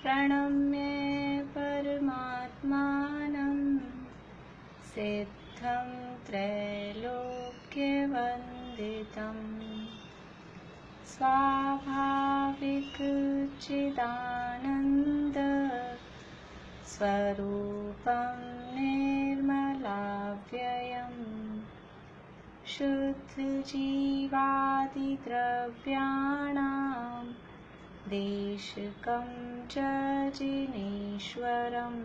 प्रणम्य परमात्मानं सिद्धं त्रैलोक्यवन्दितं स्वाभाविकचिदानन्द स्वरूपं निर्मलाव्ययम् शुद्धजीवादिद्रव्याणां देशकं च जिनेश्वरम्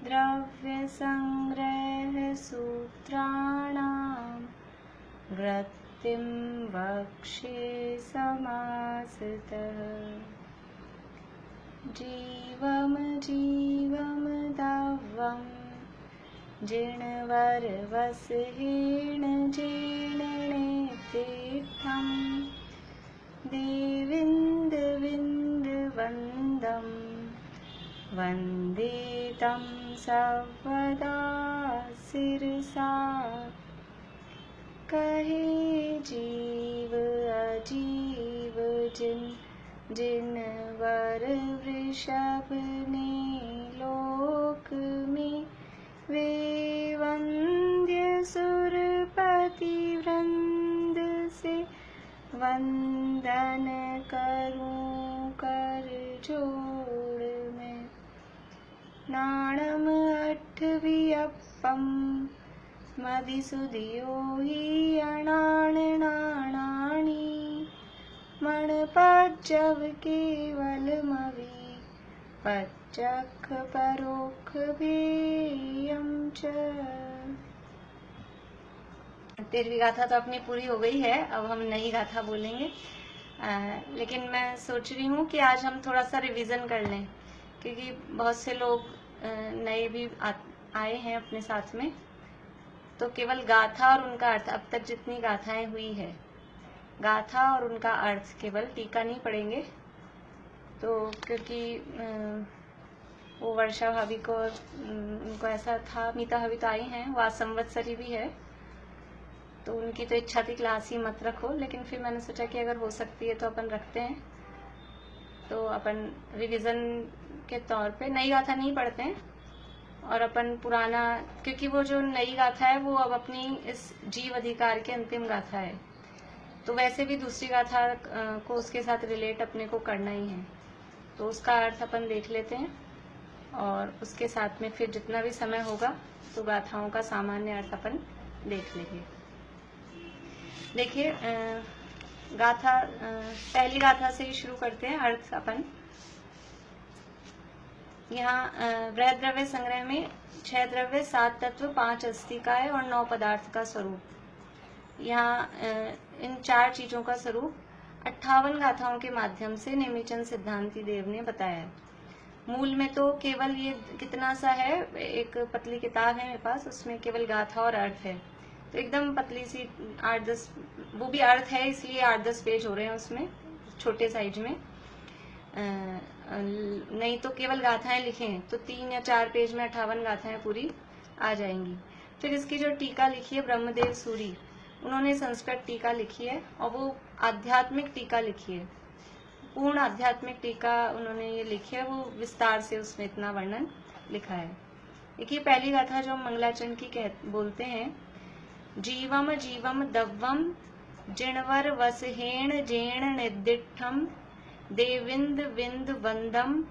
द्रव्यसंग्रहसूत्राणां वृत्तिं वक्ष्ये समासतः। जीवं जीवं दवं जिणवरवसहेण जीर्णनेतीर्थं देविन्दविन्दवन्दं वन्दे तं सर्वदा शिरसा। कहे जीव अजीव जिनवर वृषभ ने लोक में वे वंद्य सुरपति वृंद से वंदन करूं कर जोड़ में। नाणम अठवियप्पम मदिसुदियो हि अणान नाणानि मणपज्जव केवल मवि पच्चख परोक्ष भेयम च। 13वीं गाथा तो अपनी पूरी हो गई है, अब हम नई गाथा बोलेंगे। लेकिन मैं सोच रही हूँ कि आज हम थोड़ा सा रिवीजन कर लें, क्योंकि बहुत से लोग नए भी आए हैं अपने साथ में। तो केवल गाथा और उनका अर्थ, अब तक जितनी गाथाएं हुई है, गाथा और उनका अर्थ, केवल टीका नहीं पढ़ेंगे। तो क्योंकि वो वर्षा भाभी को उनको ऐसा था, मीता भाभी तो आई हैं, वो आज संवत्सरी भी है, तो उनकी तो इच्छा थी क्लास ही मत रखो, लेकिन फिर मैंने सोचा कि अगर हो सकती है तो अपन रखते हैं। तो अपन रिवीजन के तौर पे नई गाथा नहीं पढ़ते हैं और अपन पुराना, क्योंकि वो जो नई गाथा है वो अब अपनी इस जीव अधिकार की अंतिम गाथा है, तो वैसे भी दूसरी गाथा को उसके साथ रिलेट अपने को करना ही है, तो उसका अर्थ अपन देख लेते हैं और उसके साथ में फिर जितना भी समय होगा तो गाथाओं का सामान्य अर्थ अपन देख लेंगे। देखिए, गाथा पहली गाथा से ही शुरू करते हैं अर्थ अपन। यहाँ वृहद द्रव्य संग्रह में 6 द्रव्य, 7 तत्व, 5 अस्थिकाय और 9 पदार्थ का स्वरूप। यहाँ इन 4 चीजों का स्वरूप 58 गाथाओं के माध्यम से नेमिचंद सिद्धांती देव ने बताया है। मूल में तो केवल ये कितना सा है, एक पतली किताब है मेरे पास, उसमें केवल गाथा और अर्थ है, तो एकदम पतली सी 8-10, वो भी अर्थ है इसलिए 8-10 पेज हो रहे हैं उसमें, छोटे साइज में। नहीं तो केवल गाथाएं लिखें तो 3 या 4 पेज में 58 गाथाएं पूरी आ जाएंगी। फिर इसकी जो टीका लिखी है ब्रह्मदेव सूरी, उन्होंने संस्कृत टीका लिखी है और वो आध्यात्मिक टीका लिखी है, पूर्ण आध्यात्मिक टीका उन्होंने ये लिखी है, वो विस्तार से उसमें इतना वर्णन लिखा है। देखिए, पहली गाथा जो मंगलाचरण की बोलते हैं, जीवम जीवम दव्वम जिणवर वसहेण जेण निर्दिष्ठम देविंद विंद वंदम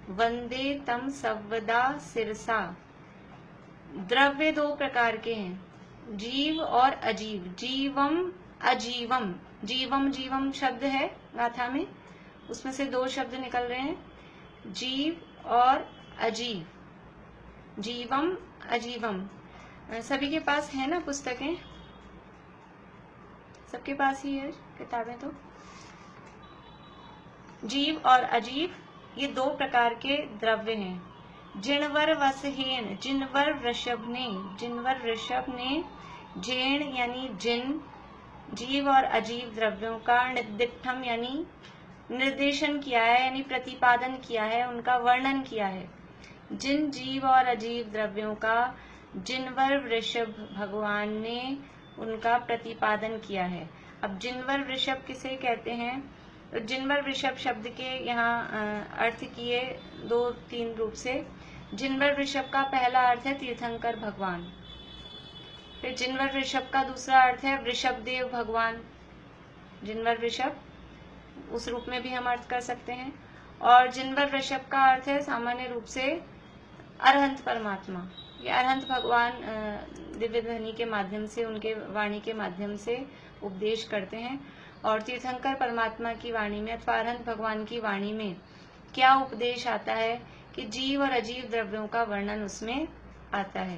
वंदे तम सवदा सिरसा। द्रव्य 2 प्रकार के हैं, जीव और अजीव। जीवम अजीवम, जीवम जीवम शब्द है गाथा में, उसमें से 2 शब्द निकल रहे हैं, जीव और अजीव। जीवम अजीवम। सभी के पास है ना पुस्तकें, सबके पास ही है किताबें। तो जीव और अजीव ये 2 प्रकार के द्रव्य हैं। जिणवर वसहेण, जिनवर वृषभ ने, जिनवर वृषभ ने, जेण यानी जिन, जीव और अजीव द्रव्यों का निर्दिष्टम यानी निर्देशन किया है, यानी प्रतिपादन किया है, उनका वर्णन किया है। जिन जीव और अजीव द्रव्यों का जिनवर वृषभ भगवान ने उनका प्रतिपादन किया है। अब जिनवर वृषभ किसे कहते हैं? तो जिनवर वृषभ शब्द के यहाँ अर्थ किए 2-3 रूप से। जिनवर वृषभ का पहला अर्थ है तीर्थंकर भगवान। फिर जिनवर वृषभ का दूसरा अर्थ है वृषभ देव भगवान। जिनवर वृषभ उस रूप में भी हम अर्थ कर सकते हैं। और जिनवर वृषभ का अर्थ है सामान्य रूप से अरहंत परमात्मा। ये अरहंत भगवान दिव्य ध्वनि के माध्यम से, उनके वाणी के माध्यम से उपदेश करते हैं। और तीर्थंकर परमात्मा की वाणी में अथवा अरहंत भगवान की वाणी में क्या उपदेश आता है कि जीव और अजीव द्रव्यों का वर्णन उसमें आता है।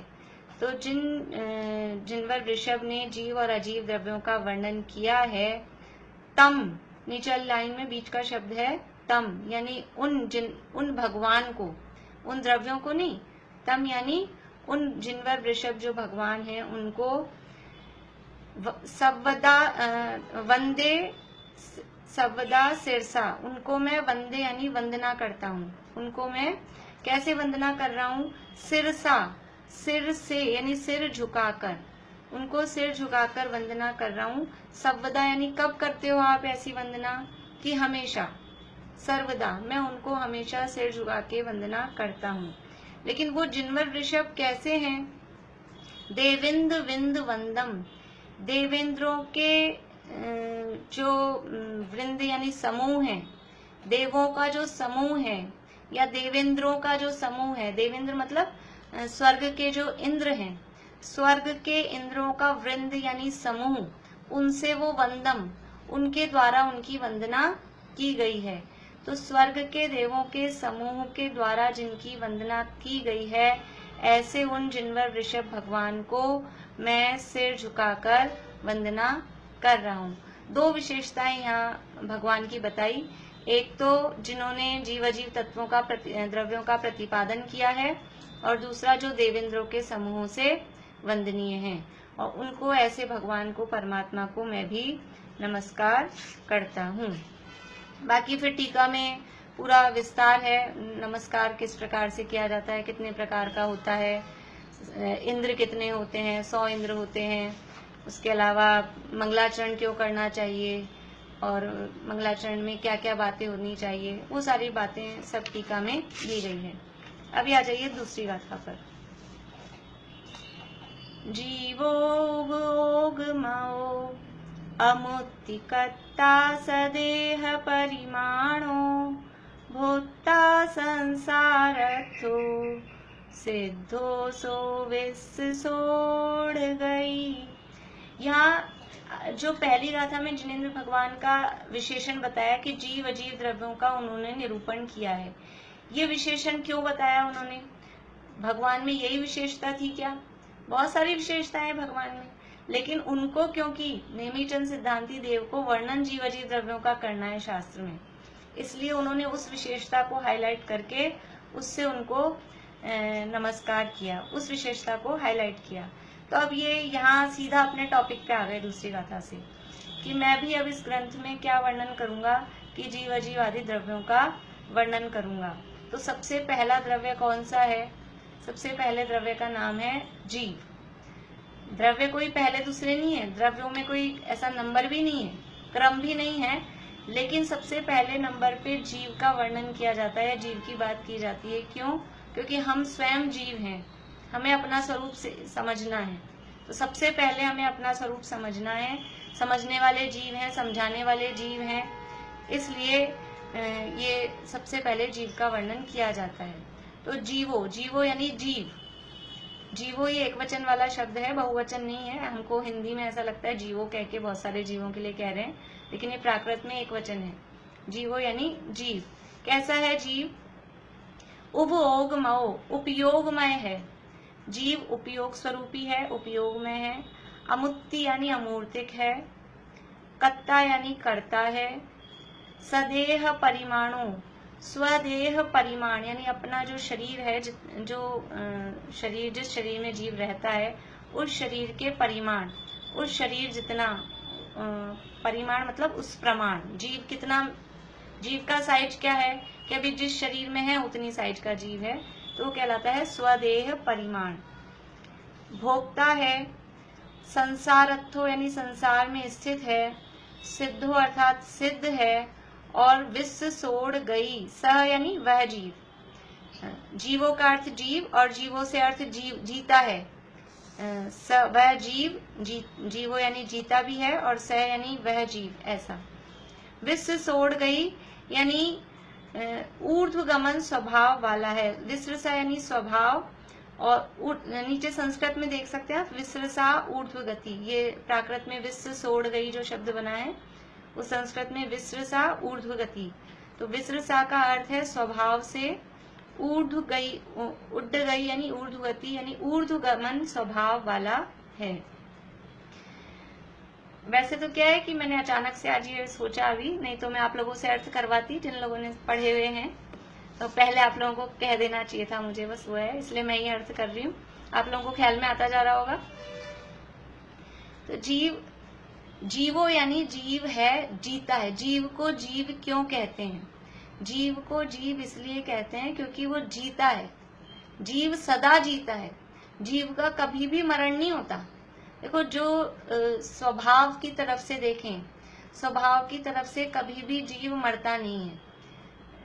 तो जिनवर ऋषभ ने जीव और अजीव द्रव्यों का वर्णन किया है। तम, नीचे लाइन में बीच का शब्द है तम, यानी उन भगवान को, उन द्रव्यों को नहीं। तम यानी उन जिनवर वृषभ जो भगवान हैं उनको वंदे सवदा सिरसा, उनको मैं वंदे यानी वंदना करता हूँ। उनको मैं कैसे वंदना कर रहा हूँ? सिरसा, सिर से यानी सिर झुकाकर, उनको सिर झुकाकर वंदना कर रहा हूँ। सवदा यानी कब करते हो आप ऐसी वंदना? कि हमेशा, सर्वदा मैं उनको हमेशा सिर झुका के वंदना करता हूँ। लेकिन वो जिनवर वृषभ कैसे हैं? देवेंद्र विंद वंदम, देवेंद्रों के जो वृंद यानी समूह है, देवों का जो समूह है या देवेंद्रों का जो समूह है। देवेंद्र मतलब स्वर्ग के जो इंद्र हैं, स्वर्ग के इंद्रों का वृंद यानी समूह, उनसे वो वंदम, उनके द्वारा उनकी वंदना की गई है। तो स्वर्ग के देवों के समूह के द्वारा जिनकी वंदना की गई है, ऐसे उन जिनवर वृषभ भगवान को मैं सिर झुकाकर वंदना कर रहा हूँ। 2 विशेषताएं यहाँ भगवान की बताई। एक तो जिन्होंने जीव अजीव तत्वों का द्रव्यों का प्रतिपादन किया है, और दूसरा जो देवेंद्रों के समूह से वंदनीय हैं, और उनको ऐसे भगवान को, परमात्मा को मैं भी नमस्कार करता हूँ। बाकी फिर टीका में पूरा विस्तार है, नमस्कार किस प्रकार से किया जाता है, कितने प्रकार का होता है, इंद्र कितने होते हैं, 100 इंद्र होते हैं। उसके अलावा मंगलाचरण क्यों करना चाहिए और मंगलाचरण में क्या क्या बातें होनी चाहिए, वो सारी बातें सब टीका में दी गई है। अभी आ जाइए दूसरी गाथा पर। जीवोगमो अमुत्तिकर्ता सदेह परिमाणो भोक्ता संसारथो सिद्धो सो विस्सोड़ गई। यहाँ जो पहली गाथा में जिनेंद्र भगवान का विशेषण बताया कि जीव अजीव द्रव्यों का उन्होंने निरूपण किया है। ये विशेषण क्यों बताया उन्होंने? भगवान में यही विशेषता थी क्या? बहुत सारी विशेषताएं भगवान में, लेकिन उनको क्योंकि नेमीचंद सिद्धांती देव को वर्णन जीव अजीव द्रव्यों का करना है शास्त्र में, इसलिए उन्होंने उस विशेषता को हाईलाइट करके उससे उनको नमस्कार किया, उस विशेषता को हाईलाइट किया। तो अब ये यहाँ सीधा अपने टॉपिक पे आ गए दूसरी गाथा से, कि मैं भी अब इस ग्रंथ में क्या वर्णन करूंगा कि जीव अजीव आदि द्रव्यों का वर्णन करूंगा। तो सबसे पहला द्रव्य कौन सा है? सबसे पहले द्रव्य का नाम है जीव। द्रव्य कोई पहले दूसरे नहीं है, द्रव्यों में कोई ऐसा नंबर भी नहीं है, क्रम भी नहीं है, लेकिन सबसे पहले नंबर पे जीव का वर्णन किया जाता है, जीव की बात की जाती है। क्यों? क्योंकि हम स्वयं जीव हैं, हमें अपना स्वरूप समझना है। तो सबसे पहले हमें अपना स्वरूप समझना है, समझने वाले जीव हैं, समझाने वाले जीव हैं, इसलिए ये सबसे पहले जीव का वर्णन किया जाता है। तो जीवो, जीवो यानी जीव, जीवो ये एक वचन वाला शब्द है, बहुवचन नहीं है। हमको हिंदी में ऐसा लगता है जीवो कह के बहुत सारे जीवों के लिए कह रहे हैं, लेकिन ये प्राकृत में एक वचन है। जीवो यानी जीव। कैसा है जीव? उपयोगमय, उपयोगमय है। जीव उपयोग स्वरूपी है, उपयोगमय है। अमुत्ति यानी अमूर्तिक है। कत्ता यानी कर्ता है। सदेह परिमाणो, स्वदेह परिमाण यानी अपना जो शरीर है, जो शरीर, जिस शरीर में जीव रहता है, उस शरीर के परिमाण, उस शरीर जितना, परिमाण मतलब उस प्रमाण, जीव कितना, जीव का साइज क्या है कि अभी जिस शरीर में है उतनी साइज का जीव है, तो वो कहलाता है स्वदेह परिमाण। भोक्ता है। संसारत्थो यानी संसार में स्थित है। सिद्धो अर्थात सिद्ध है। और विश्व सोड़ गई, सह यानी वह जीव, जीवों का अर्थ जीव और जीवों से अर्थ जीव जीता है, वह जीव, जीवो यानी जीता भी है और स यानी वह जीव, ऐसा। विश्व सोड़ गई यानी ऊर्ध्वगमन स्वभाव वाला है, विश्रसा यानी स्वभाव, और नीचे संस्कृत में देख सकते हैं विश्रसा ऊर्ध्वगति, ये प्राकृत में विश्व सोड़ गई जो शब्द बना है उस संस्कृत में विश्रसा ऊर्ध्वगति। तो विश्रसा का अर्थ है स्वभाव से ऊर्ध्व गई, उड़ गई यानी ऊर्ध्वगति यानी ऊर्ध्वगमन स्वभाव वाला है। वैसे तो क्या है कि मैंने अचानक से आज ये सोचा अभी, नहीं तो मैं आप लोगों से अर्थ करवाती, जिन लोगों ने पढ़े हुए हैं तो पहले आप लोगों को कह देना चाहिए था मुझे, बस वो है, इसलिए मैं ये अर्थ कर रही हूँ, आप लोगों को ख्याल में आता जा रहा होगा। तो जीव, जीवो यानी जीव है, जीता है। जीव को जीव क्यों कहते हैं? जीव को जीव इसलिए कहते हैं क्योंकि वो जीता है, जीव सदा जीता है, जीव का कभी भी मरण नहीं होता। देखो जो स्वभाव की तरफ से देखें, स्वभाव की तरफ से कभी भी जीव मरता नहीं है,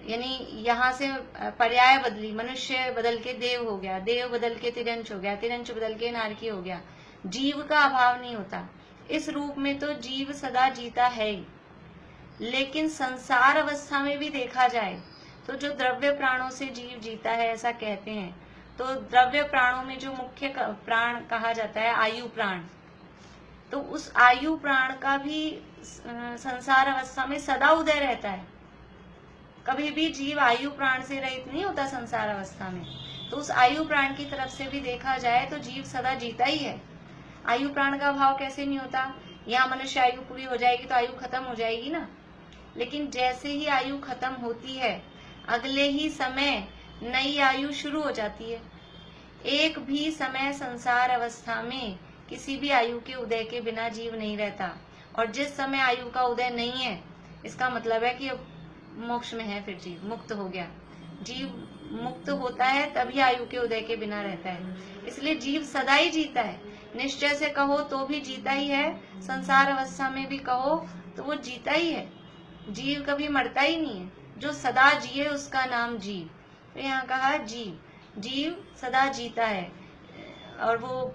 यानी यहाँ से पर्याय बदली, मनुष्य बदल के देव हो गया, देव बदल के तिरंच हो गया, तिरंच बदल के नारकी हो गया, जीव का अभाव नहीं होता। इस रूप में तो जीव सदा जीता है ही। लेकिन संसार अवस्था में भी देखा जाए तो जो द्रव्य प्राणों से जीव जीता है ऐसा कहते हैं, तो द्रव्य प्राणों में जो मुख्य प्राण कहा जाता है आयु प्राण, तो उस आयु प्राण का भी संसार अवस्था में सदा उदय रहता है, कभी भी जीव आयु प्राण से रहित नहीं होता संसार अवस्था में। तो उस आयु प्राण की तरफ से भी देखा जाए तो जीव सदा जीता ही है, आयु प्राण का अभाव कैसे नहीं होता। यहाँ मनुष्य आयु पूरी हो जाएगी तो आयु खत्म हो जाएगी ना, लेकिन जैसे ही आयु खत्म होती है अगले ही समय नई आयु शुरू हो जाती है। एक भी समय संसार अवस्था में किसी भी आयु के उदय के बिना जीव नहीं रहता, और जिस समय आयु का उदय नहीं है इसका मतलब है कि अब मोक्ष में है, फिर जीव मुक्त हो गया। जीव मुक्त होता है तभी आयु के उदय के बिना रहता है, इसलिए जीव सदा ही जीता है। निश्चय से कहो तो भी जीता ही है, संसार अवस्था में भी कहो तो वो जीता ही है, जीव कभी मरता ही नहीं है। जो सदा जिए उसका नाम जीव। तो यहाँ कहा जीव, जीव सदा जीता है, और वो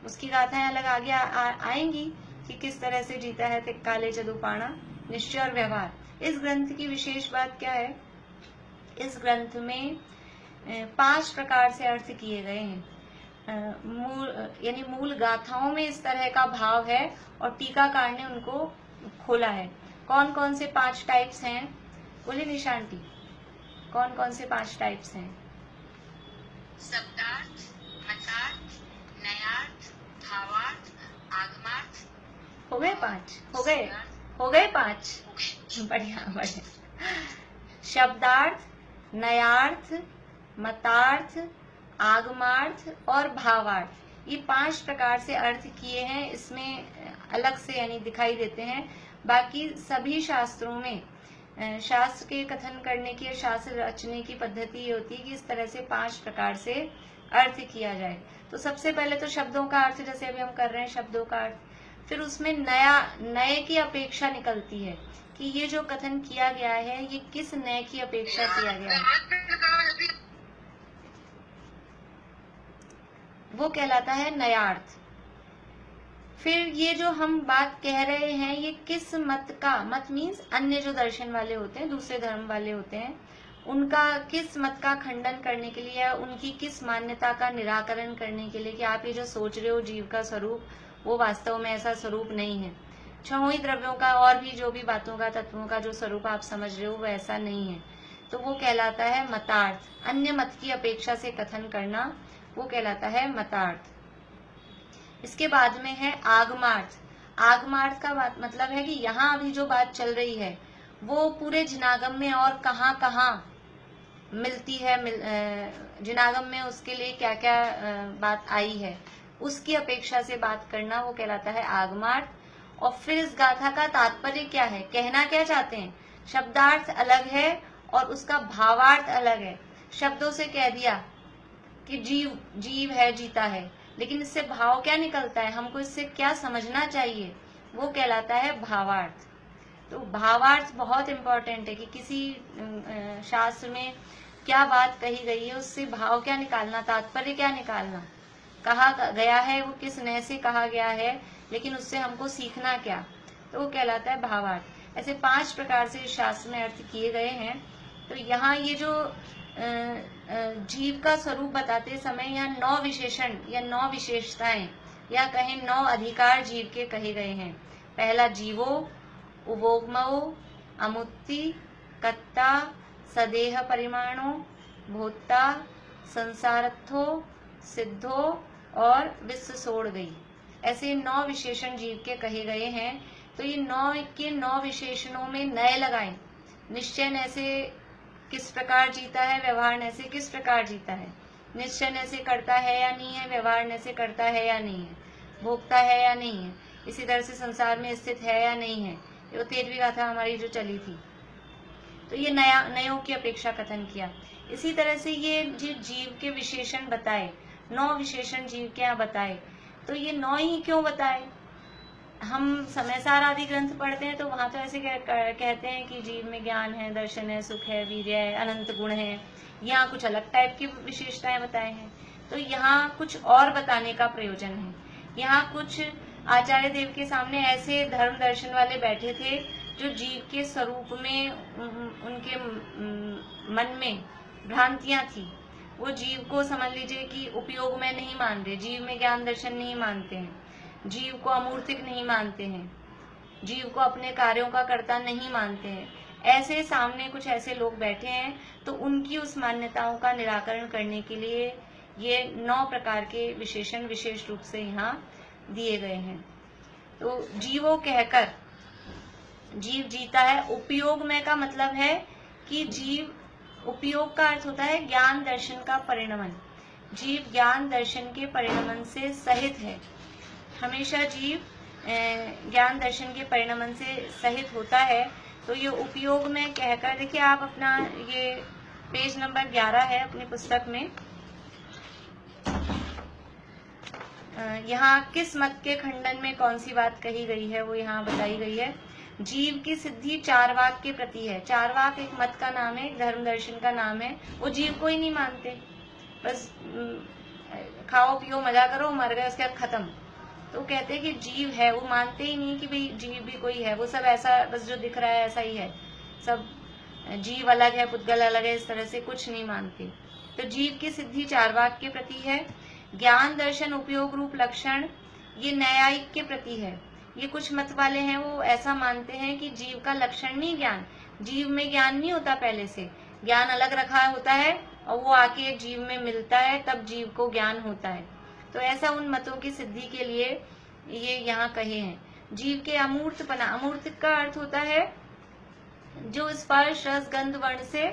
उसकी गाथाएं अलग आगे आएंगी कि किस तरह से जीता है। काले चतुपाणा, निश्चय और व्यवहार। इस ग्रंथ की विशेष बात क्या है, इस ग्रंथ में 5 प्रकार से अर्थ किए गए हैं। मूल गाथाओं में इस तरह का भाव है और टीकाकार ने उनको खोला है। कौन कौन से 5 टाइप्स हैं, बोले निशांती, कौन कौन से 5 टाइप्स हैं? शब्दार्थ, मतार्थ, नयार्थ, भावार्थ, आगमार्थ। हो गए 5? हो गए 5? बढ़िया बढ़िया। शब्दार्थ, नयार्थ, मतार्थ, आगमार्थ और भावार्थ, ये 5 प्रकार से अर्थ किए हैं, इसमें अलग से यानी दिखाई देते हैं। बाकी सभी शास्त्रों में शास्त्र के कथन करने की, शास्त्र रचने की पद्धति ये होती है कि इस तरह से 5 प्रकार से अर्थ किया जाए। तो सबसे पहले तो शब्दों का अर्थ, जैसे अभी हम कर रहे हैं शब्दों का अर्थ, फिर उसमें नए की अपेक्षा निकलती है कि ये जो कथन किया गया है ये किस नए की अपेक्षा किया गया है, वो कहलाता है नयार्थ। फिर ये जो हम बात कह रहे हैं ये किस मत का, मत मीन्स अन्य जो दर्शन वाले होते हैं, दूसरे धर्म वाले होते हैं, उनका किस मत का खंडन करने के लिए, उनकी किस मान्यता का निराकरण करने के लिए कि आप ये जो सोच रहे हो जीव का स्वरूप वो वास्तव में ऐसा स्वरूप नहीं है। 6 ही द्रव्यों का और भी जो भी बातों का, तत्वों का जो स्वरूप आप समझ रहे हो वो ऐसा नहीं है, तो वो कहलाता है मतार्थ। अन्य मत की अपेक्षा से कथन करना वो कहलाता है मतार्थ। इसके बाद में है आगमार्थ। आगमार्थ का बात मतलब है कि यहाँ अभी जो बात चल रही है वो पूरे जिनागम में और कहाँ कहाँ मिलती है, जिनागम में उसके लिए क्या क्या बात आई है उसकी अपेक्षा से बात करना वो कहलाता है आगमार्थ। और फिर इस गाथा का तात्पर्य क्या है, कहना क्या चाहते हैं, शब्दार्थ अलग है और उसका भावार्थ अलग है। शब्दों से कह दिया कि जीव है, जीता है, लेकिन इससे भाव क्या निकलता है, हमको इससे क्या समझना चाहिए, वो कहलाता है भावार्थ। तो भावार्थ बहुत इम्पोर्टेंट है कि किसी शास्त्र में क्या बात कही गई है, उससे भाव क्या निकालना, तात्पर्य क्या निकालना, कहा गया है वो किस नय से कहा गया है, लेकिन उससे हमको सीखना क्या, तो वो कहलाता है भावार्थ। ऐसे 5 प्रकार से शास्त्र में अर्थ किए गए हैं। तो यहाँ ये जो जीव का स्वरूप बताते समय यहाँ 9 विशेषण या 9 विशेषताएं या कहें 9 अधिकार जीव के कहे गए हैं। पहला जीवो, उवोग्मो, अमुत्ति, कत्ता, सदेह परिमाणो, भोक्ता, संसारत्थो, सिद्धो और विश्व सोड़ गई। ऐसे 9 विशेषण जीव के कहे गए हैं। तो ये 9 के 9 विशेषणों में नए लगाएं। निश्चय न से किस प्रकार जीता है, व्यवहार न से किस प्रकार जीता है, निश्चय न से करता है या नहीं है, व्यवहार न से करता है या नहीं है, भोगता है या नहीं है, इसी तरह से संसार में स्थित है या नहीं है। ये 13वीं गाथा हमारी जो चली थी, तो ये नयों की अपेक्षा कथन किया। इसी तरह से ये जीव के विशेषण बताए, 9 विशेषण जीव के यहाँ बताए। तो ये 9 ही क्यों बताए? हम समय सार आदि ग्रंथ पढ़ते हैं तो वहां तो ऐसे कहते हैं कि जीव में ज्ञान है, दर्शन है, सुख है, वीर्य है, अनंत गुण है, यहाँ कुछ अलग टाइप की विशेषताएं बताए हैं। तो यहाँ कुछ और बताने का प्रयोजन है। यहाँ कुछ आचार्य देव के सामने ऐसे धर्म दर्शन वाले बैठे थे जो जीव के स्वरूप में उनके मन में भ्रांतियां थी। वो जीव को समझ लीजिए कि उपयोग में नहीं मान रहे, जीव में ज्ञान दर्शन नहीं मानते हैं, जीव को अमूर्तिक नहीं मानते हैं, जीव को अपने कार्यों का कर्ता नहीं मानते हैं। ऐसे सामने कुछ ऐसे लोग बैठे हैं, तो उनकी उस मान्यताओं का निराकरण करने के लिए ये 9 प्रकार के विशेषण विशेष रूप से यहाँ दिए गए हैं। तो जीवो कहकर जीव जीता है। उपयोग में का मतलब है कि जीव, उपयोग का अर्थ होता है ज्ञान दर्शन का परिणमन। जीव ज्ञान दर्शन के परिणमन से सहित है। हमेशा जीव ज्ञान दर्शन के परिणमन से सहित होता है। तो ये उपयोग में कहकर, देखिए आप अपना ये पेज नंबर 11 है अपनी पुस्तक में, यहाँ किस मत के खंडन में कौन सी बात कही गई है वो यहाँ बताई गई है। जीव की सिद्धि चारवाक के प्रति है। चारवाक एक मत का नाम है, एक धर्म दर्शन का नाम है। वो जीव को ही नहीं मानते, बस खाओ पियो मजा करो, मर गए उसके बाद खत्म। तो कहते हैं कि जीव है, वो मानते ही नहीं कि भाई जीव भी कोई है। वो सब ऐसा बस जो दिख रहा है ऐसा ही है, सब जीव अलग है, पुद्गल अलग है, इस तरह से कुछ नहीं मानते। तो जीव की सिद्धि चारवाक के प्रति है। ज्ञान दर्शन उपयोग रूप लक्षण ये न्यायिक के प्रति है। ये कुछ मत वाले हैं, वो ऐसा मानते हैं कि जीव का लक्षण नहीं ज्ञान, जीव में ज्ञान नहीं होता, पहले से ज्ञान अलग रखा होता है और वो आके जीव में मिलता है, तब जीव को ज्ञान होता है। तो ऐसा उन मतों की सिद्धि के लिए ये यहाँ कहे हैं। जीव के अमूर्तपना, अमूर्त का अर्थ होता है जो स्पर्श रस गंध वर्ण से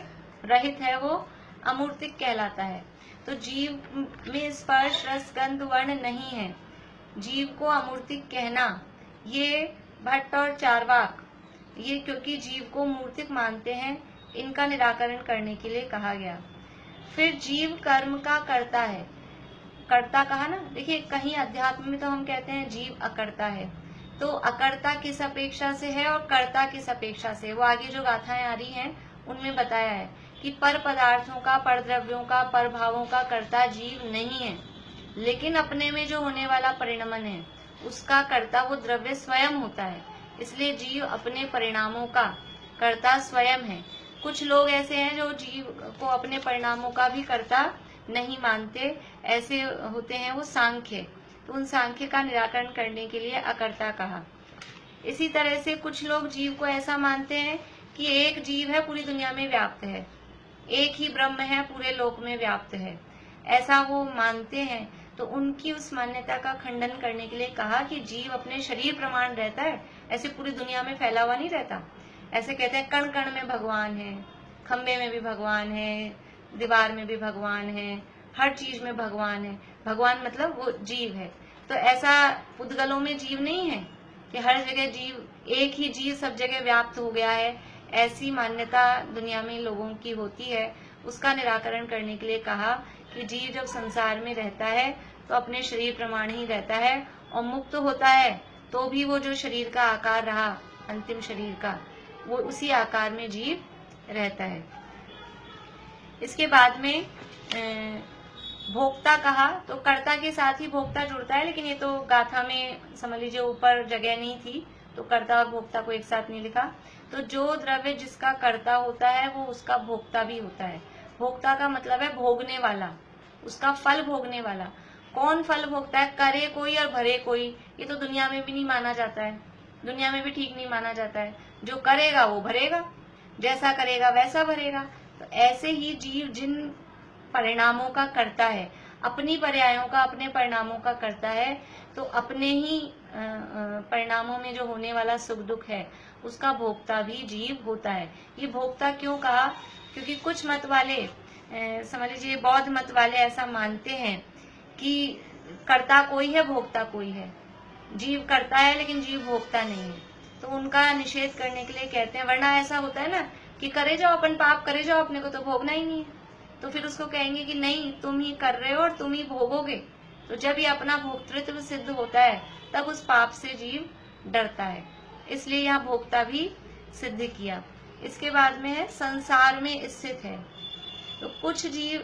रहित है, वो अमूर्तिक कहलाता है। तो जीव में स्पर्श रस गंध वर्ण नहीं है, जीव को अमूर्तिक कहना, ये भट्ट और चारवाक ये क्योंकि जीव को मूर्तिक मानते हैं, इनका निराकरण करने के लिए कहा गया। फिर जीव कर्म का कर्ता है। कर्ता कहा ना, देखिए कहीं अध्यात्म में तो हम कहते हैं जीव अकर्ता है, तो अकर्ता किस अपेक्षा से है और कर्ता किस अपेक्षा से, वो आगे जो गाथाएं आ रही हैं उनमें बताया है कि पर पदार्थों का, पर द्रव्यों का, पर भावों का कर्ता जीव नहीं है, लेकिन अपने में जो होने वाला परिणमन है उसका कर्ता वो द्रव्य स्वयं होता है। इसलिए जीव अपने परिणामों का कर्ता स्वयं है। कुछ लोग ऐसे हैं जो जीव को अपने परिणामों का भी कर्ता नहीं मानते, ऐसे होते हैं वो सांख्य। तो उन सांख्य का निराकरण करने के लिए अकर्ता कहा। इसी तरह से कुछ लोग जीव को ऐसा मानते हैं कि एक जीव है, पूरी दुनिया में व्याप्त है, एक ही ब्रह्म है, पूरे लोक में व्याप्त है, ऐसा वो मानते हैं। तो उनकी उस मान्यता का खंडन करने के लिए कहा कि जीव अपने शरीर प्रमाण रहता है, ऐसे पूरी दुनिया में फैला हुआ नहीं रहता। ऐसे कहते हैं कण कण में भगवान है, खम्बे में भी भगवान है, दीवार में भी भगवान है, हर चीज में भगवान है। भगवान मतलब वो जीव है। तो ऐसा पुद्गलों में जीव नहीं है कि हर जगह जीव, एक ही जीव सब जगह व्याप्त हो गया है, ऐसी मान्यता दुनिया में लोगों की होती है। उसका निराकरण करने के लिए कहा कि जीव जब संसार में रहता है तो अपने शरीर प्रमाण ही रहता है, और मुक्त होता है तो भी वो जो शरीर का आकार रहा, अंतिम शरीर का, वो उसी आकार में जीव रहता है। इसके बाद में भोक्ता कहा, तो कर्ता के साथ ही भोक्ता जुड़ता है, लेकिन ये तो गाथा में समझ लीजिए ऊपर जगह नहीं थी, तो कर्ता और भोक्ता को एक साथ नहीं लिखा। तो जो द्रव्य जिसका कर्ता होता है वो उसका भोक्ता भी होता है। भोक्ता का मतलब है भोगने वाला, उसका फल भोगने वाला। कौन फल भोगता है? करे कोई और भरे कोई, ये तो दुनिया में भी नहीं माना जाता है, दुनिया में भी ठीक नहीं माना जाता है। जो करेगा वो भरेगा, जैसा करेगा वैसा भरेगा। तो ऐसे ही जीव जिन परिणामों का करता है, अपनी पर्यायों का, अपने परिणामों का करता है, तो अपने ही परिणामों में जो होने वाला सुख दुख है उसका भोक्ता भी जीव होता है। ये भोक्ता क्यों कहा? क्योंकि कुछ मत वाले, समझ लीजिए बौद्ध मत वाले ऐसा मानते हैं कि कर्ता कोई है, भोक्ता कोई है। जीव करता है लेकिन जीव भोक्ता नहीं है। तो उनका निषेध करने के लिए कहते हैं, वरना ऐसा होता है ना कि करे जाओ, अपन पाप करे जाओ, अपने को तो भोगना ही नहीं है। तो फिर उसको कहेंगे कि नहीं, तुम ही कर रहे हो और तुम ही भोगोगे। तो जब ये अपना भोक्तृत्व सिद्ध होता है तब उस पाप से जीव डरता है, इसलिए यहाँ भोक्ता भी सिद्ध किया। इसके बाद में है संसार में स्थित है। तो कुछ जीव,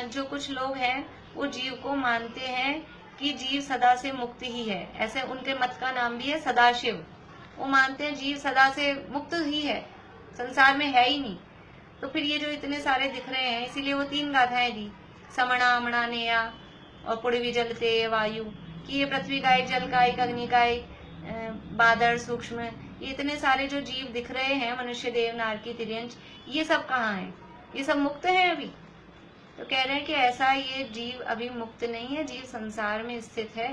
जो कुछ लोग हैं वो जीव को मानते हैं कि जीव सदा से मुक्त ही है। ऐसे उनके मत का नाम भी है सदाशिव। वो मानते हैं जीव सदा से मुक्त ही है, संसार में है ही नहीं। तो फिर ये जो इतने सारे दिख रहे हैं, इसीलिए वो 3 गाथाएं दी, समणा मणानेया और पुड़वी जलते वायु, कि ये पृथ्वी का एक, जल का एक, अग्नि का एक, बादल सूक्ष्म, ये इतने सारे जो जीव दिख रहे हैं, मनुष्य देव नारकी तिर्यंच, ये सब कहाँ हैं? ये सब मुक्त हैं अभी? तो कह रहे हैं कि ऐसा ये जीव अभी मुक्त नहीं है, जीव संसार में स्थित है,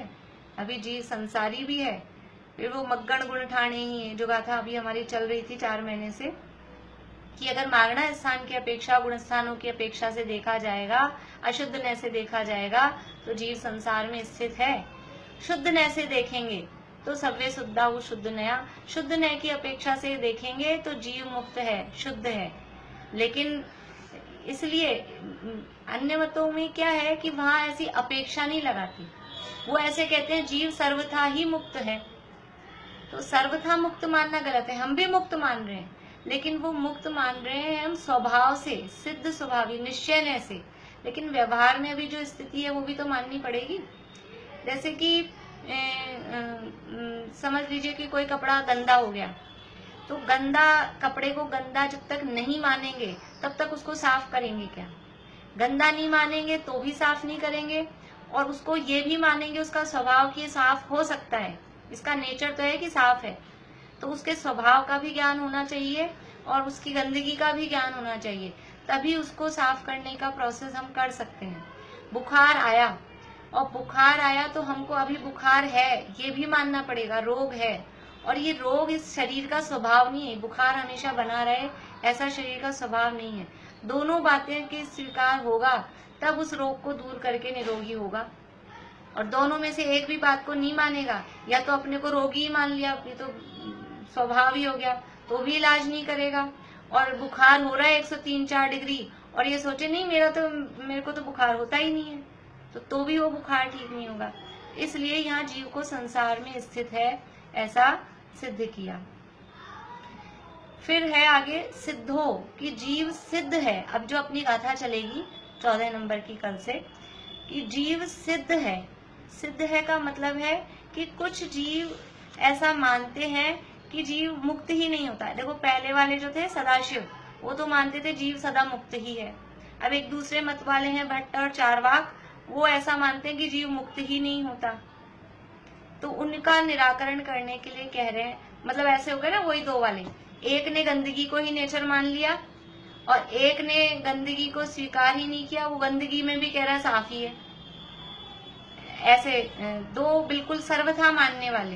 अभी जीव संसारी भी है। फिर वो मग्गण गुण ठाणे ही है, जो गाथा अभी हमारी चल रही थी 4 महीने से, कि अगर मागणा स्थान की अपेक्षा गुण स्थानों की अपेक्षा से देखा जाएगा, अशुद्ध नय से देखा जाएगा, तो जीव संसार में स्थित है। शुद्ध नय से देखेंगे तो सव्य शुद्धा वो शुद्ध नया, शुद्ध नय की अपेक्षा से देखेंगे तो जीव मुक्त है, शुद्ध है। लेकिन इसलिए अन्य मतों में क्या है कि वहां ऐसी अपेक्षा नहीं लगाती, वो ऐसे कहते हैं जीव सर्वथा ही मुक्त है। तो सर्वथा मुक्त मानना गलत है, हम भी मुक्त मान रहे हैं, लेकिन वो मुक्त मान रहे हैं हम स्वभाव से, सिद्ध स्वभावी निश्चय से। लेकिन व्यवहार में अभी जो स्थिति है वो भी तो माननी पड़ेगी। जैसे कि समझ लीजिए कि कोई कपड़ा गंदा हो गया, तो गंदा कपड़े को गंदा जब तक नहीं मानेंगे तब तक उसको साफ करेंगे क्या? गंदा नहीं मानेंगे तो भी साफ नहीं करेंगे, और उसको ये भी मानेंगे उसका स्वभाव कि साफ हो सकता है, इसका नेचर तो है कि साफ है, तो उसके स्वभाव का भी ज्ञान होना चाहिए और उसकी गंदगी का भी ज्ञान होना चाहिए, तभी उसको साफ करने का प्रोसेस हम कर सकते हैं। बुखार आया, और बुखार आया तो हमको अभी बुखार है ये भी मानना पड़ेगा, रोग है, और ये रोग इस शरीर का स्वभाव नहीं है, बुखार हमेशा बना रहे ऐसा शरीर का स्वभाव नहीं है। दोनों बातें के स्वीकार होगा तब उस रोग को दूर करके निरोगी होगा, और दोनों में से एक भी बात को नहीं मानेगा, या तो अपने को रोगी ही मान लिया, ये तो स्वभाव ही हो गया, तो भी इलाज नहीं करेगा। और बुखार हो रहा है 103-4 डिग्री और ये सोचे नहीं मेरे को तो बुखार होता ही नहीं है, तो भी वो बुखार ठीक नहीं होगा। इसलिए यहाँ जीव को संसार में स्थित है ऐसा सिद्ध किया। फिर है आगे सिद्धो, कि जीव सिद्ध है। अब जो अपनी गाथा चलेगी 14 नंबर की कल से, कि जीव सिद्ध है। सिद्ध है का मतलब है कि कुछ जीव ऐसा मानते हैं कि जीव मुक्त ही नहीं होता है। देखो पहले वाले जो थे सदाशिव, वो तो मानते थे जीव सदा मुक्त ही है। अब एक दूसरे मत वाले हैं भट्ट और चारवाक, वो ऐसा मानते हैं कि जीव मुक्त ही नहीं होता। तो उनका निराकरण करने के लिए कह रहे हैं, मतलब ऐसे हो गए ना वही 2 वाले, एक ने गंदगी को ही नेचर मान लिया और एक ने गंदगी को स्वीकार ही नहीं किया, वो गंदगी में भी कह रहा है साफ ही है। ऐसे 2 बिल्कुल सर्वथा मानने वाले,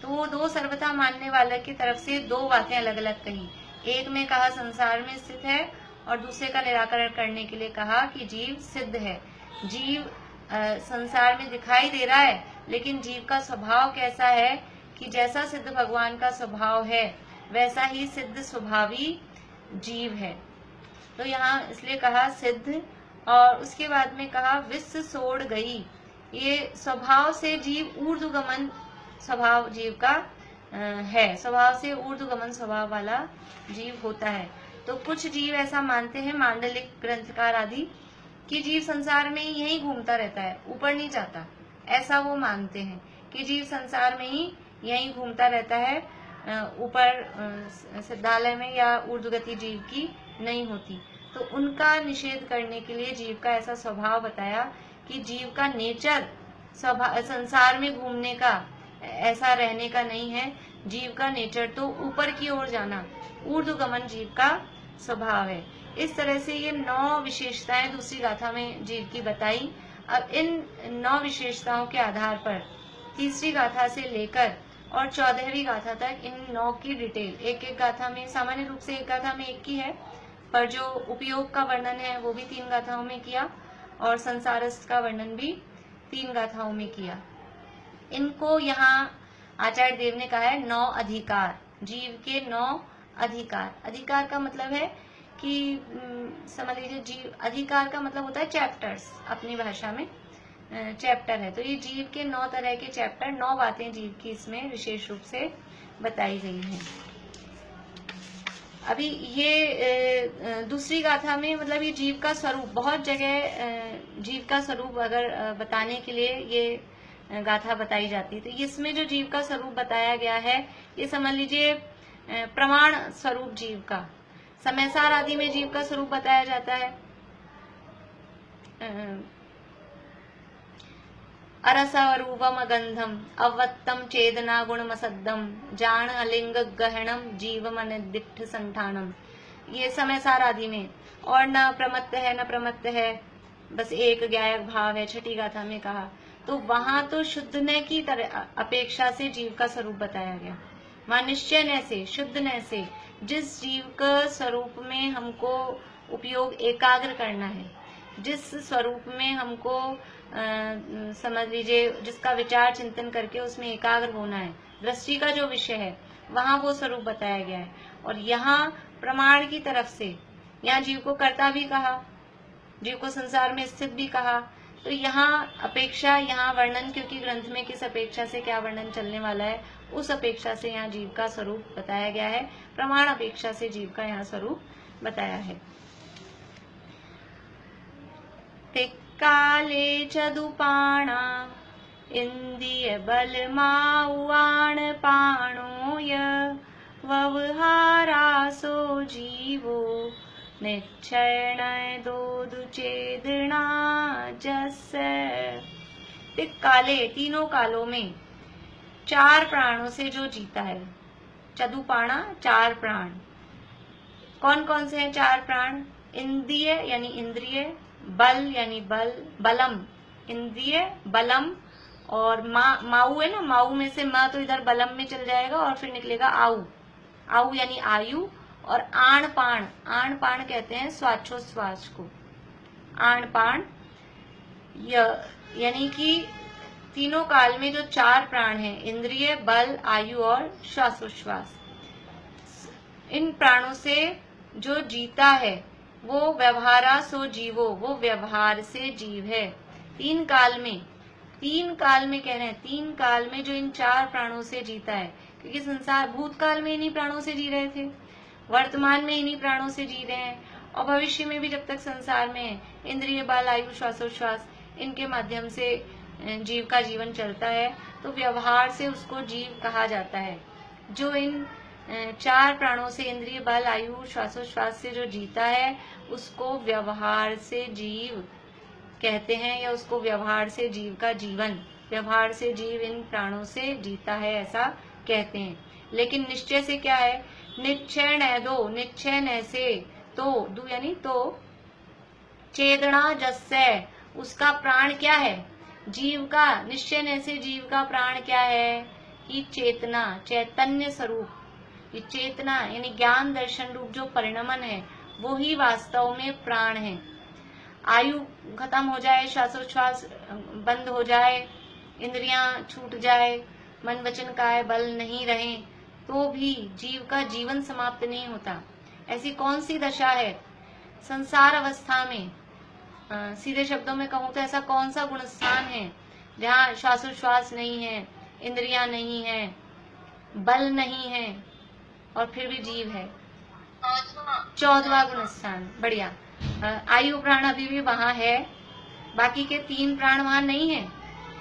तो वो 2 सर्वथा मानने वाले की तरफ से 2 बातें अलग अलग कही। एक में कहा संसार में स्थित है और दूसरे का निराकरण करने के लिए कहा कि जीव सिद्ध है। जीव संसार में दिखाई दे रहा है, लेकिन जीव का स्वभाव कैसा है कि जैसा सिद्ध भगवान का स्वभाव है वैसा ही सिद्ध स्वभावी जीव है। तो यहाँ इसलिए कहा सिद्ध, और उसके बाद में कहा विश्व सोड़ गई। ये स्वभाव से जीव ऊर्ध्वगमन स्वभाव जीव का है, स्वभाव से ऊर्ध्वगमन स्वभाव वाला जीव होता है। तो कुछ जीव ऐसा मानते हैं, मांडलिक ग्रंथकार आदि, कि जीव संसार में ही यही घूमता रहता है, ऊपर नहीं जाता। ऐसा वो मानते हैं कि जीव संसार में ही यही घूमता रहता है, ऊपर सिद्धालय में या ऊर्ध्वगति जीव की नहीं होती। तो उनका निषेध करने के लिए जीव का ऐसा स्वभाव बताया कि जीव का नेचर संसार में घूमने का, ऐसा रहने का नहीं है। जीव का नेचर तो ऊपर की ओर जाना, ऊर्ध्वगमन जीव का स्वभाव है। इस तरह से ये 9 विशेषताएं दूसरी गाथा में जीव की बताई। अब इन 9 विशेषताओं के आधार पर तीसरी गाथा से लेकर और 14वीं गाथा तक इन 9 की डिटेल एक एक गाथा में, सामान्य रूप से एक गाथा में एक की है, पर जो उपयोग का वर्णन है वो भी 3 गाथाओं में किया और संसारस्थ का वर्णन भी 3 गाथाओं में किया। इनको यहाँ आचार्य देव ने कहा है 9 अधिकार, जीव के 9 अधिकार। अधिकार का मतलब है कि समझ लीजिए, जीव अधिकार का मतलब होता है चैप्टर्स, अपनी भाषा में चैप्टर है। तो ये जीव के 9 तरह के चैप्टर, 9 बातें जीव की इसमें विशेष रूप से बताई गई हैं। अभी ये दूसरी गाथा में मतलब ये जीव का स्वरूप, बहुत जगह जीव का स्वरूप अगर बताने के लिए ये गाथा बताई जाती है, तो इसमें जो जीव का स्वरूप बताया गया है, ये समझ लीजिए प्रमाण स्वरूप जीव का। समयसार आदि में जीव का स्वरूप बताया जाता है। अरसवरूपम गंधम अवत्तम चेदना गुणमसद्दम जान अलिंग गहनम जीवम अनिदिष्ट संठानम, ये समयसार आदि में। और न प्रमत्त है न प्रमत्त है, बस एक ज्ञायक भाव है, छठी गाथा में कहा। तो वहां तो शुद्धने की तरह अपेक्षा से जीव का स्वरूप बताया गया। वहां निश्चय न से, शुद्ध न से, जिस जीव का स्वरूप में हमको उपयोग एकाग्र करना है, जिस स्वरूप में हमको समझ लीजिए जिसका विचार चिंतन करके उसमें एकाग्र होना है, दृष्टि का जो विषय है, वहां वो स्वरूप बताया गया है। और यहाँ प्रमाण की तरफ से, यहाँ जीव को कर्ता भी कहा, जीव को संसार में स्थित भी कहा। तो यहाँ अपेक्षा, यहाँ वर्णन, क्योंकि ग्रंथ में किस अपेक्षा से क्या वर्णन चलने वाला है, उस अपेक्षा से यहाँ जीव का स्वरूप बताया गया है, प्रमाण अपेक्षा से जीव का यहाँ स्वरूप बताया है। काले चदुपाणा इंद्रिय बल माउआण पाणोय व्यवहारासो जीवो निश्चय दोदु चेदना जैसे। काले, तीनों कालों में 4 प्राणों से जो जीता है, चदुपाणा 4 प्राण। कौन कौन से हैं 4 प्राण? इंद्रिय यानी इंद्रिय, बल यानी बल, बलम इंद्रिय, बलम, और माऊ है ना, माऊ में से म तो इधर बलम में चल जाएगा और फिर निकलेगा आऊ, आऊ यानी आयु, और आण पाण, आण पाण कहते हैं श्वासोच्छ्वास को, आण पाण, यानी कि तीनों काल में जो 4 प्राण हैं, इंद्रिय, बल, आयु और श्वासोच्छ्वास, इन प्राणों से जो जीता है वो व्यवहारा सो जीवो, वो व्यवहार से जीव है। 3 काल में, 3 काल में कह रहे हैं, 3 काल में जो इन 4 प्राणों से जीता है, क्योंकि संसार भूतकाल में इन्हीं प्राणों से जी रहे थे, वर्तमान में इन्हीं प्राणों से जी रहे हैं, और भविष्य में भी जब तक संसार में इंद्रिय, बल, आयु, श्वासोच्छ्वास, इनके माध्यम से जीव का जीवन चलता है, तो व्यवहार से उसको जीव कहा जाता है। जो इन 4 प्राणों से, इंद्रिय, बल, आयु, श्वासोच्छ्वास से जो जीता है, उसको व्यवहार से जीव कहते हैं, या उसको व्यवहार से जीव का जीवन, व्यवहार से जीव इन प्राणों से जीता है, ऐसा कहते हैं। लेकिन निश्चय से क्या है? निश्चय न दो, निश्चय न से, तो दो यानी तो, चेदना जस्से, उसका प्राण क्या है? जीव का, निश्चय न से जीव का प्राण क्या है? कि चेतना, चैतन्य स्वरूप, ये चेतना यानी ज्ञान दर्शन रूप जो परिणमन है, वो ही वास्तव में प्राण है। आयु खत्म हो जाए, श्वासोच्छ्वास बंद हो जाए, इंद्रियां छूट जाए, मन वचन काया बल नहीं रहे, तो भी जीव का जीवन समाप्त नहीं होता। ऐसी कौन सी दशा है संसार अवस्था में, सीधे शब्दों में कहूं तो ऐसा कौन सा गुण स्थान है जहाँ श्वासोच्छ्वास नहीं है, इंद्रियां नहीं है, बल नहीं है और फिर भी जीव है। 14वां गुण स्थान, बढ़िया। आयु प्राण अभी भी वहां है, बाकी के 3 प्राण वहां नहीं है।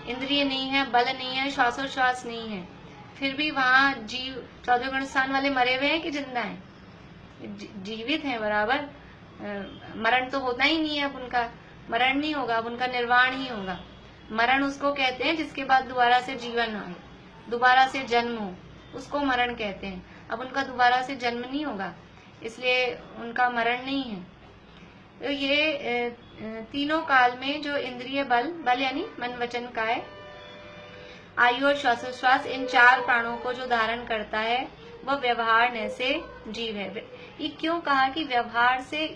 इंद्रिय नहीं है, बल नहीं है, श्वासोच्छ्वास नहीं है, फिर भी वहां जीव 14वें गुण स्थान वाले मरे हुए हैं कि जिंदा हैं? जीवित हैं बराबर। मरण तो होता ही नहीं है, अब उनका मरण नहीं होगा, अब उनका निर्वाण ही होगा। मरण उसको कहते हैं जिसके बाद दोबारा से जीवन आए, दोबारा से जन्म हो, उसको मरण कहते हैं। अब उनका दोबारा से जन्म नहीं होगा, इसलिए उनका मरण नहीं है। तो ये तीनों काल में जो इंद्रिय बल, बल यानी मन वचन काय, आयु और श्वासोच्छ्वास, इन 4 प्राणों को जो धारण करता है वह व्यवहार से जीव है। ये क्यों कहा कि व्यवहार से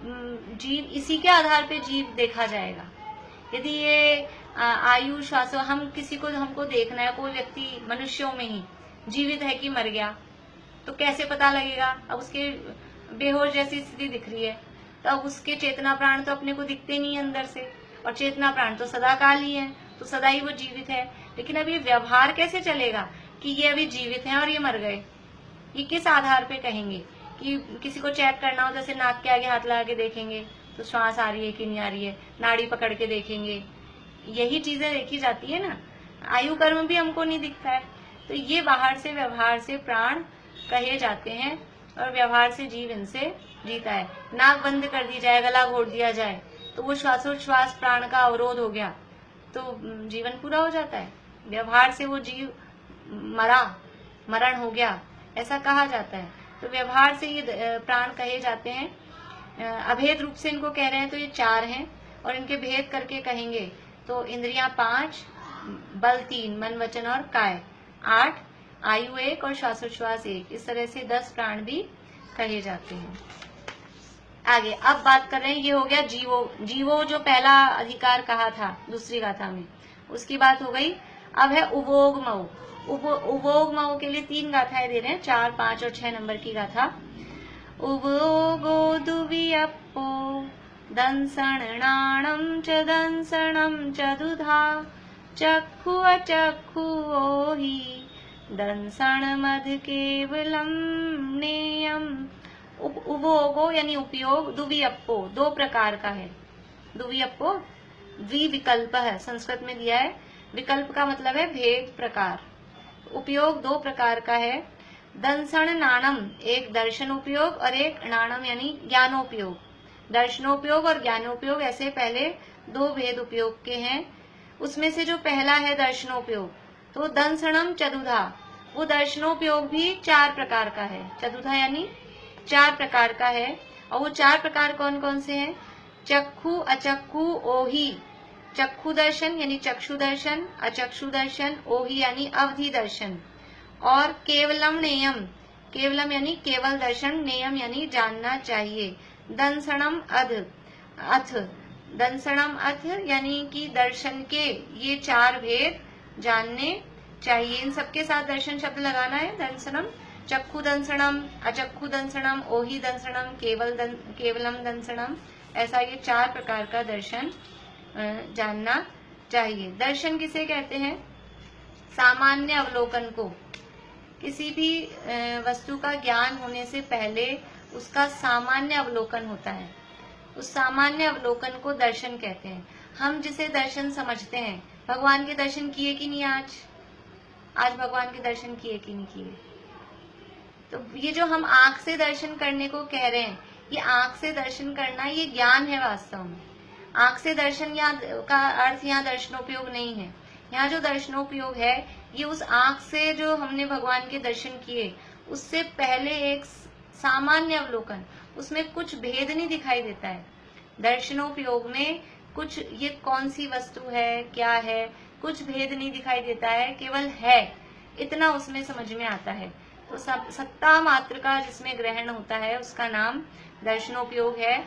जीव, इसी के आधार पे जीव देखा जाएगा। यदि ये आयु श्वास, हम किसी को, हमको देखना है कोई व्यक्ति मनुष्यों में ही जीवित है कि मर गया, तो कैसे पता लगेगा? अब उसके बेहोश जैसी स्थिति दिख रही है, तो अब उसके चेतना प्राण तो अपने को दिखते नहीं है अंदर से, और चेतना प्राण तो सदा काल ही है, तो सदा ही वो जीवित है। लेकिन अब ये व्यवहार कैसे चलेगा कि ये अभी जीवित हैं और ये मर गए? ये किस आधार पे कहेंगे? कि किसी को चेक करना हो, जैसे नाक के आगे हाथ लगा के देखेंगे तो श्वास आ रही है कि नहीं आ रही है, नाड़ी पकड़ के देखेंगे, यही चीजें देखी जाती है ना। आयु कर्म भी हमको नहीं दिखता है, तो ये बाहर से व्यवहार से प्राण कहे जाते हैं, और व्यवहार से जीव इनसे जीता है। नाक बंद कर दी जाए, गला घोट दिया जाए, तो वो श्वासोच्छ्वास प्राण का अवरोध हो गया, तो जीवन पूरा हो जाता है। व्यवहार से वो जीव मरण हो गया, ऐसा कहा जाता है। तो व्यवहार से ये प्राण कहे जाते हैं। अभेद रूप से इनको कह रहे हैं तो ये 4 हैं, और इनके भेद करके कहेंगे तो इंद्रियां 5, बल 3, मन वचन और काय 8, आयु 1 और श्वासोच्छ्वास 1, इस तरह से 10 प्राण भी कहे जाते हैं। आगे अब बात कर रहे हैं, ये हो गया जीवो जो पहला अधिकार कहा था दूसरी गाथा में, उसकी बात हो गई। अब है उभोगमऊ। उभोगमऊ के लिए 3 गाथाएं दे रहे हैं, 4, 5 और 6 नंबर की गाथा। उभोगो दुवियप्पो दंसणाणं च दंसणं च दुधा चक्षु अचक्षु ओहि दंसण मद केवलम नेयम। उभोगो यानी उपयोग, दुवियप्पो 2 प्रकार का है। दुवियप्पो द्विविकल्प है, संस्कृत में दिया है। विकल्प का मतलब है भेद, प्रकार। उपयोग 2 प्रकार का है। दंसण नाणम, एक दर्शन उपयोग और एक नाणम यानी ज्ञानोपयोग। दर्शनोपयोग और ज्ञानोपयोग ऐसे पहले 2 भेद उपयोग के हैं। उसमें से जो पहला है दर्शनोपयोग, तो दंसणम चतुधा, वो दर्शनोपयोग भी 4 प्रकार का है। चतुधा यानी 4 प्रकार का है, और वो 4 प्रकार कौन कौन से हैं? चक्षु अचक्षु ओहि, चक्षु दर्शन यानी चक्षु दर्शन, अचक्षु दर्शन, ओहि यानी अवधि दर्शन, और केवलम नेयम, केवलम यानी केवल दर्शन, नेयम यानी जानना चाहिए। दंसणम अथ, दंसणम अथ यानी कि दर्शन के ये 4 भेद जानने चाहिए। इन सबके साथ दर्शन शब्द लगाना है। दंसणम, चक्षु दंसणम, अचक्षु दंसणम, ओहि दंसणम, केवलम दंसणम, ऐसा ये 4 प्रकार का दर्शन जानना चाहिए। दर्शन किसे कहते हैं? सामान्य अवलोकन को। किसी भी वस्तु का ज्ञान होने से पहले उसका सामान्य अवलोकन होता है, उस सामान्य अवलोकन को दर्शन कहते हैं। हम जिसे दर्शन समझते हैं, भगवान के दर्शन किए कि नहीं? आज भगवान के दर्शन किए कि नहीं किए? तो ये जो हम आंख से दर्शन करने को कह रहे हैं, ये आंख से दर्शन करना ये ज्ञान है वास्तव में। आंख से दर्शन का अर्थ यहाँ दर्शनोपयोग नहीं है। यहाँ जो दर्शनोपयोग है ये उस आंख से जो हमने भगवान के दर्शन किए उससे पहले एक सामान्य अवलोकन, उसमें कुछ भेद नहीं दिखाई देता है। दर्शनोपयोग में कुछ ये कौन सी वस्तु है, क्या है, कुछ भेद नहीं दिखाई देता है, केवल है इतना उसमें समझ में आता है। तो सत्ता मात्र का जिसमें ग्रहण होता है उसका नाम दर्शनोपयोग है,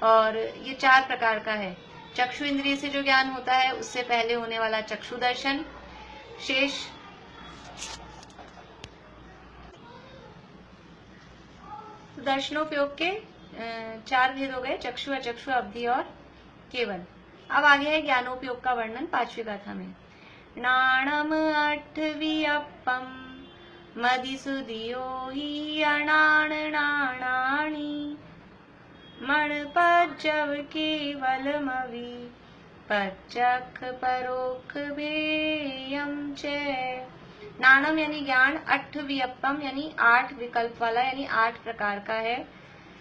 और ये 4 प्रकार का है। चक्षु इंद्रिय से जो ज्ञान होता है उससे पहले होने वाला चक्षु दर्शन, शेष दर्शनोपयोग के 4 भेद हो गए, चक्षु, अचक्षु, अवधि और केवल। अब आगे है ज्ञानोपयोग का वर्णन 5वीं गाथा में। नाणम अट्ठवियप्पम मदिसुदियोहि अणान नाणानि मणपज्जव केवलमवि पच्चख परोक्ष भेयम च। नाणम यानी ज्ञान, अट्ठ वियप्पम यानी 8 विकल्प वाला, यानी 8 प्रकार का है।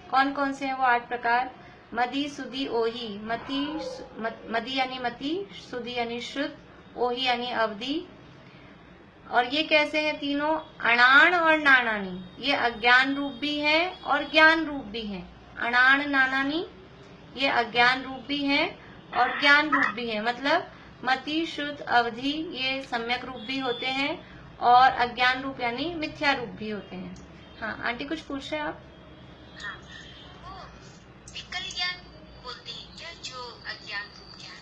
कौन कौन से हैं वो 8 प्रकार? मदि सुदि ओहि, मदि यानी मति, सुदि यानी शुद्ध, ओहि यानी अवधि। और ये कैसे हैं तीनों? अणान और नानानी, ये अज्ञान रूप भी है और ज्ञान रूप भी है। अणान नानानी ये अज्ञान रूप भी है और ज्ञान रूप भी है। मतलब मति, शुद्ध, अवधि ये सम्यक रूप भी होते हैं और अज्ञान रूप यानी मिथ्या रूप भी होते हैं। हाँ आंटी कुछ पूछ रहे हैं आप? हाँ, वो विकल ज्ञान बोलते हैं क्या, जो अज्ञान रूप ज्ञान?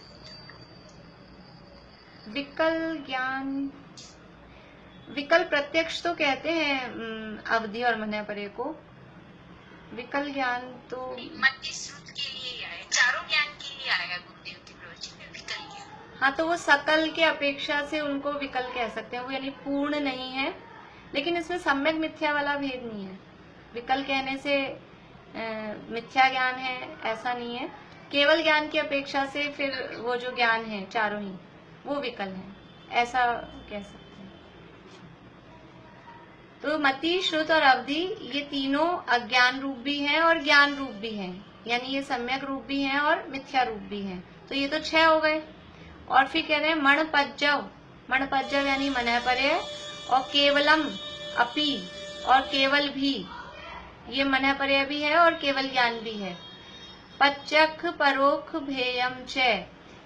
विकल ज्ञान, विकल प्रत्यक्ष तो कहते हैं अवधि और मनयपरे को। विकल ज्ञान तो मति श्रुत के लिए आया, चारों ज्ञान के लिए आया गुरुदेव के प्रवचन में विकल ज्ञान। हाँ, तो वो सकल के अपेक्षा से उनको विकल कह सकते हैं, वो यानी पूर्ण नहीं है, लेकिन इसमें सम्यक मिथ्या वाला भेद नहीं है। विकल कहने से मिथ्या ज्ञान है ऐसा नहीं है, केवल ज्ञान की अपेक्षा से फिर वो जो ज्ञान है चारों ही वो विकल है, ऐसा कह सकते हैं। तो मति, श्रुत और अवधि ये तीनों अज्ञान रूप भी हैं और ज्ञान रूप भी हैं, यानी ये सम्यक रूप भी हैं और मिथ्या रूप भी हैं। तो ये तो 6 हो गए। और फिर कह रहे हैं मणपज्जव, मणपज्जव यानी मनयपरे, और केवलम अपि और केवल भी, ये मनयपरे भी है और केवल ज्ञान भी है। पच्चख परोक्ष भेयम च,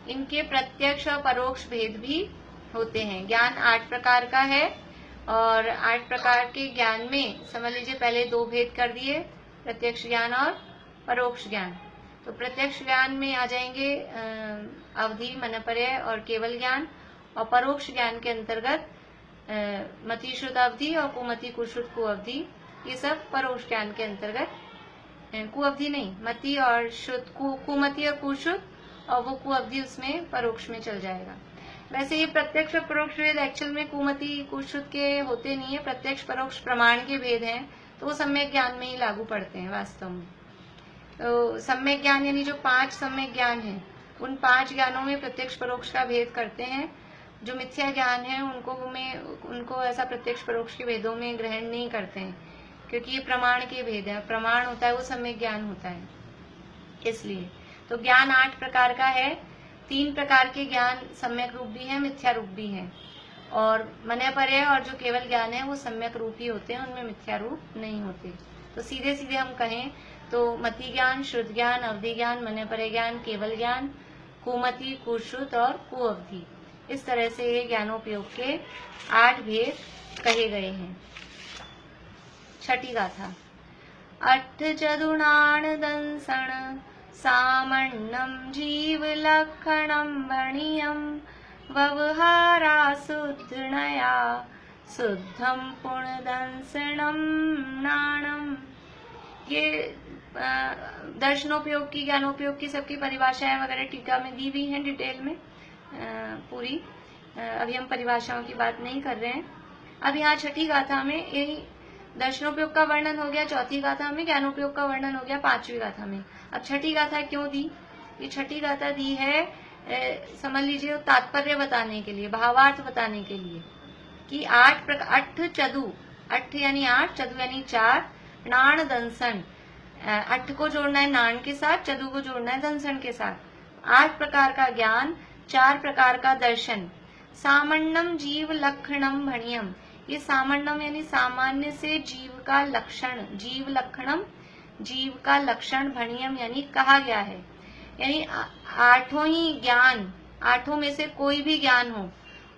इनके प्रत्यक्ष और परोक्ष भेद भी होते हैं। ज्ञान 8 प्रकार का है और 8 प्रकार के ज्ञान में समझ लीजिए पहले 2 भेद कर दिए, प्रत्यक्ष ज्ञान और परोक्ष ज्ञान। तो प्रत्यक्ष ज्ञान में आ जाएंगे अवधि, मनयपरे और केवल ज्ञान, और परोक्ष ज्ञान के अंतर्गत मति, शुद्ध, अवधि और कुमति, कुशुद्ध, कुअवधि, ये सब परोक्ष ज्ञान के अंतर्गत। कुअवधि नहीं, मति और शुद्ध, कुमति और कुशुद्ध, और वो कुअवधि उसमें परोक्ष में चल जाएगा। वैसे ये प्रत्यक्ष और परोक्ष भेद एक्चुअल में कुमति, कुशुद्ध के होते नहीं है, प्रत्यक्ष परोक्ष प्रमाण के भेद हैं, तो वो सम्यक ज्ञान में ही लागू पड़ते हैं वास्तव में। तो सम्यक ज्ञान यानी जो 5 सम्यक ज्ञान है, उन 5 ज्ञानों में प्रत्यक्ष परोक्ष का भेद करते हैं। जो मिथ्या ज्ञान है उनको ऐसा प्रत्यक्ष परोक्ष के भेदों में ग्रहण नहीं करते हैं, क्योंकि ये प्रमाण के भेद है, प्रमाण होता है वो सम्यक ज्ञान होता है, इसलिए। तो ज्ञान 8 प्रकार का है, 3 प्रकार के ज्ञान सम्यक रूप भी है, मिथ्या रूप भी है, और मनयपरे और जो केवल ज्ञान है वो सम्यक रूप ही होते हैं, उनमें मिथ्या रूप नहीं होते। तो सीधे सीधे हम कहें तो मति ज्ञान, शुद्ध ज्ञान, अवधि ज्ञान, मनयपरे ज्ञान, केवल ज्ञान, कुमति, कुशुद्ध और कुअवधि, इस तरह से ये ज्ञानोपयोग के 8 भेद कहे गए हैं। छठी गाथा। अट्ठ चतुर्णान दंसण सामण्णम जीव लक्षणम वणियम व्यवहारा शुद्धनया शुद्धम पुण्यदंसणम नाणम। ये दर्शनोपयोग की, ज्ञानोपयोग की सबकी परिभाषाएं वगैरह टीका में दी हुई हैं डिटेल में पूरी। अभी हम परिभाषाओं की बात नहीं कर रहे हैं। अब यहाँ छठी गाथा में यही दर्शनोपयोग का वर्णन हो गया, चौथी गाथा में ज्ञानोपयोग का वर्णन हो गया, 5वीं गाथा में। अब छठी गाथा क्यों दी? ये छठी गाथा दी है समझ लीजिए तात्पर्य बताने के लिए, भावार्थ बताने के लिए कि 8 चदु, 8 यानी 8, चदु यानी 4, नाण दंसन, 8 को जोड़ना है नाण के साथ, चदु को जोड़ना है दंसन के साथ। 8 प्रकार का ज्ञान, 4 प्रकार का दर्शन। सामान्यम जीव लक्षणम भणियम, ये सामान्यम यानी सामान्य से जीव का लक्षण, जीव लक्षणम जीव का लक्षण, भणियम यानी कहा गया है, यानी 8 ही ज्ञान, 8 में से कोई भी ज्ञान हो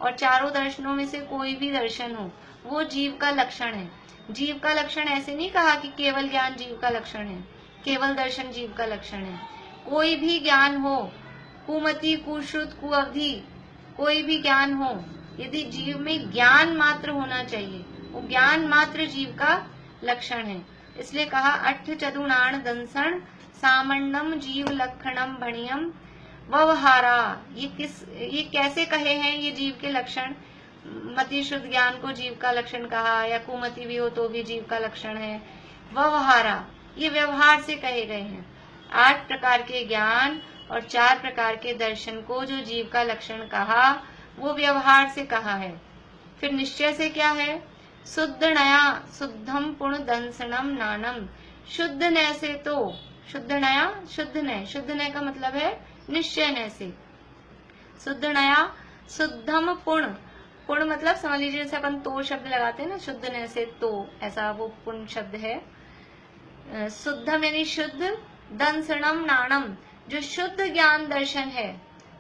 और 4 दर्शनों में से कोई भी दर्शन हो, वो जीव का लक्षण है। जीव का लक्षण ऐसे नहीं कहा कि केवल ज्ञान जीव का लक्षण है, केवल दर्शन जीव का लक्षण है। कोई भी ज्ञान हो, कुमति, कुशुद्ध, कुअवधि, कोई भी ज्ञान हो, यदि जीव में ज्ञान मात्र होना चाहिए, वो ज्ञान मात्र जीव का लक्षण है। इसलिए कहा 8 चतुर्णान दंसण सामण्णम जीव लक्षणम भणियम व्यवहारा। ये कैसे कहे हैं ये जीव के लक्षण? मति शुद्ध ज्ञान को जीव का लक्षण कहा, या कुमति भी हो तो भी जीव का लक्षण है। व्यवहारा, ये व्यवहार से कहे गए हैं। 8 प्रकार के ज्ञान और 4 प्रकार के दर्शन को जो जीव का लक्षण कहा वो व्यवहार से कहा है। फिर निश्चय से क्या है? शुद्ध नया शुद्धम पुण्य दंसनम नानम। शुद्ध नय से तो शुद्ध नया शुद्ध नय, शुद्ध नय का मतलब है निश्चय नय से। शुद्ध नया शुद्धम पुण्य, पुण्य मतलब समझ लीजिए जैसे अपन तो शब्द लगाते हैं ना, शुद्ध नय से तो, ऐसा वो पुण्य शब्द है। शुद्धम यानी शुद्ध, दंसनम नाणम, जो शुद्ध ज्ञान दर्शन है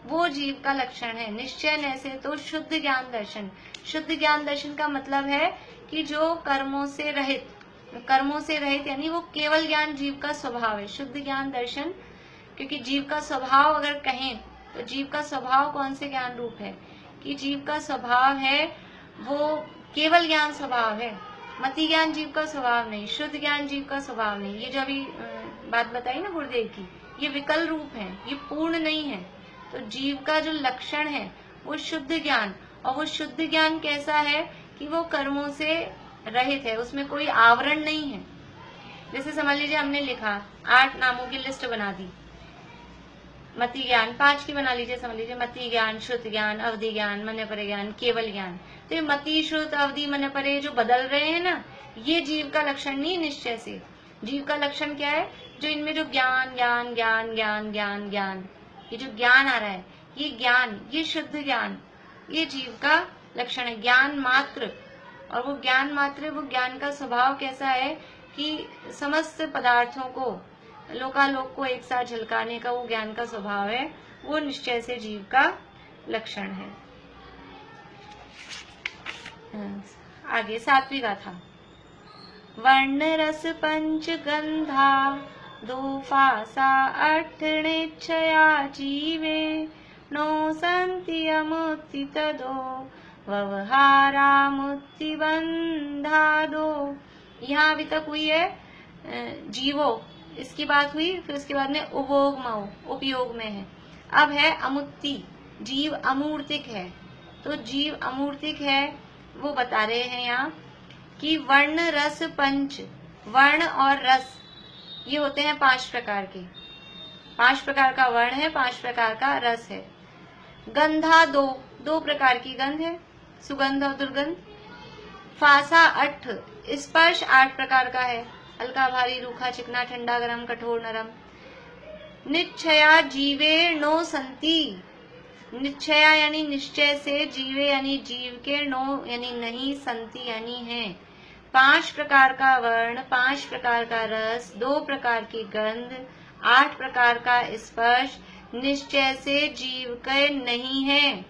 वो जीव का लक्षण है। निश्चय नय से तो शुद्ध ज्ञान दर्शन। शुद्ध ज्ञान दर्शन का मतलब है कि जो कर्मों से रहित, कर्मों से रहित यानी वो केवल ज्ञान जीव का स्वभाव है। शुद्ध ज्ञान दर्शन, क्योंकि जीव का स्वभाव अगर कहें तो जीव का स्वभाव कौन से ज्ञान रूप है कि जीव का स्वभाव है वो केवल ज्ञान स्वभाव है। मति ज्ञान जीव का स्वभाव नहीं, शुद्ध ज्ञान जीव का स्वभाव नहीं। ये जो अभी बात बताई ना गुरुदेव की, ये विकल रूप है, ये पूर्ण नहीं है। तो जीव का जो लक्षण है वो शुद्ध ज्ञान, और वो शुद्ध ज्ञान कैसा है कि वो कर्मों से रहित है, उसमें कोई आवरण नहीं है। जैसे समझ लीजिए हमने लिखा 8 नामों की लिस्ट बना दी, मति ज्ञान 5 की बना लीजिए, समझ लीजिए मति ज्ञान, श्रुत ज्ञान, अवधि ज्ञान, मन्यपरे ज्ञान, केवल ज्ञान। तो ये मति, श्रुत, अवधि, मन्यपरे जो बदल रहे हैं ना, ये जीव का लक्षण नहीं। निश्चय से जीव का लक्षण क्या है? जो इनमें जो ज्ञान ज्ञान ज्ञान ज्ञान ज्ञान ज्ञान, ये जो ज्ञान आ रहा है, ये ज्ञान, ये शुद्ध ज्ञान, ये जीव का लक्षण है। ज्ञान मात्र, और वो ज्ञान मात्र, वो ज्ञान का स्वभाव कैसा है कि समस्त पदार्थों को, लोकालोक को एक साथ झलकाने का वो ज्ञान का स्वभाव है। वो निश्चय से जीव का लक्षण है। आगे 7वीं गाथा। वर्ण रस पंच गंधा 2 फासा 8 निश्चया जीवे नो संति अमुत्ति तदो व्यवहारा मुक्ति बंधा दो। यहाँ अभी तक हुई है जीवो, इसकी बात हुई, फिर उसके बाद में उपभोग मऊ, उपयोग में है। अब है अमुत्ति, जीव अमूर्तिक है। तो जीव अमूर्तिक है वो बता रहे हैं यहाँ कि वर्ण रस पंच, वर्ण और रस ये होते हैं 5 प्रकार के। 5 प्रकार का वर्ण है, 5 प्रकार का रस है। गंधा 2 प्रकार की गंध है, सुगंध और दुर्गंध। फासा 8, स्पर्श 8 प्रकार का है, हल्का भारी, रूखा चिकना, ठंडा गरम, कठोर नरम। निश्चया जीवे नो संति, निश्चया यानी निश्चय से, जीवे यानी जीव के, नो यानी नहीं, संति यानी है। 5 प्रकार का वर्ण, 5 प्रकार का रस, 2 प्रकार की गंध, 8 प्रकार का स्पर्श निश्चय से जीव के नहीं है,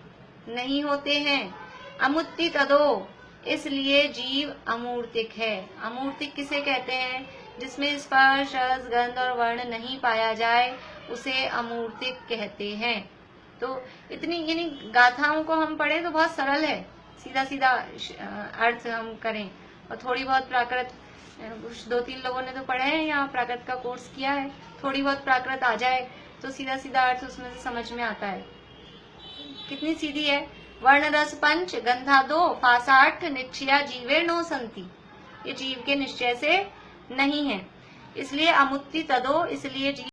नहीं होते हैं। अमुत्ति तदो, इसलिए जीव अमूर्तिक है। अमूर्तिक किसे कहते हैं? जिसमें स्पर्श, रस, गंध और वर्ण नहीं पाया जाए उसे अमूर्तिक कहते हैं। तो इतनी यानी गाथाओं को हम पढ़े तो बहुत सरल है, सीधा सीधा अर्थ हम करें, और थोड़ी बहुत प्राकृत, 2-3 लोगों ने तो पढ़े हैं यहाँ, प्राकृत का कोर्स किया है, थोड़ी बहुत प्राकृत आ जाए तो सीधा सीधा अर्थ उसमें से समझ में आता है। कितनी सीधी है। वर्ण रस पंच गंधा 2 फासा 8 निश्चया जीवे नो संति, ये जीव के निश्चय से नहीं है, इसलिए अमुत्ति तदो, इसलिए जीव